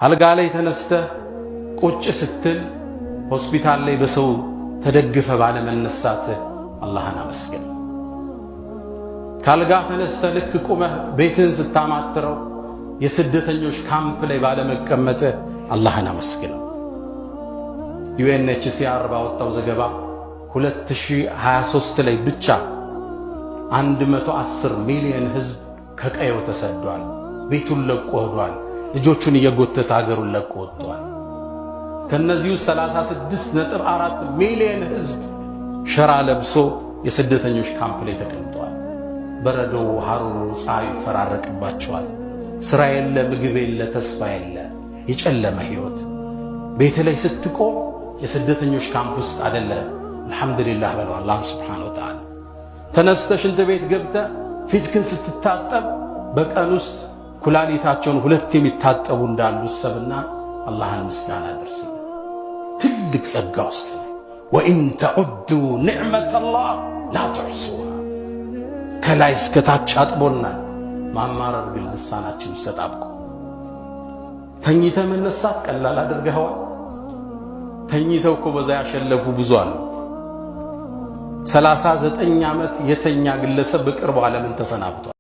አልጋ ላይ ተነስተ ቁጭ ስትል ሆስፒታል ላይ በሰው ተደግፈ ባለ መነሳት አላህን አመስግን። ካልጋ ተነስተ ልክ ቁመህ ቤትን ስታማትረው የስደተኞች ካምፕ ላይ ባለ መቀመጥ አላህን አመስግን። ዩኤንኤችሲአር ባወጣው ዘገባ 2023 ላይ ብቻ 110 ሚሊዮን ህዝብ ከቀየው ተሰዷል። ቤቱን ለቆ ሄዷል። ልጆቹን እየጎተተ ሀገሩን ለቆ ወጥቷል። ከነዚሁ 36.4 ሚሊዮን ህዝብ ሸራ ለብሶ የስደተኞች ካምፕ ላይ ተቀምጧል። በረዶ ሐሩሩ ፀሐይ ይፈራረቅባቸዋል። ስራ የለ፣ ምግብ የለ፣ ተስፋ የለ፣ የጨለመ ህይወት። ቤት ላይ ስትቆም የስደተኞች ካምፕ ውስጥ አይደለ። አልহামዱሊላህ በለው አላህ Subhanahu Wa Ta'ala። ተነስተ ሽንት ቤት ገብተ ፊትክን ስትታጠብ በቀን ውስጥ ኩላሊታቸውን ሁለት የሚታጠቡ እንዳሉ ሰብና አላህን ምስጋና አድርስለት። ትልቅ ጸጋ ውስጥ ነው። ወኢን ተዑዱ ኒዕመተ አላህ ላ ትሕሱሃ። ከላይ እስከ ታች አጥቦናል። ማማረር ግን ልሳናችን ተጣብቆ ተኝተ መነሳት ቀላል አድርገዋል። ተኝተው እኮ በዛ ያሸለፉ ብዙ አሉ። 39 ዓመት የተኛ ግለሰብ በቅርቡ ዓለምን ተሰናብቷል።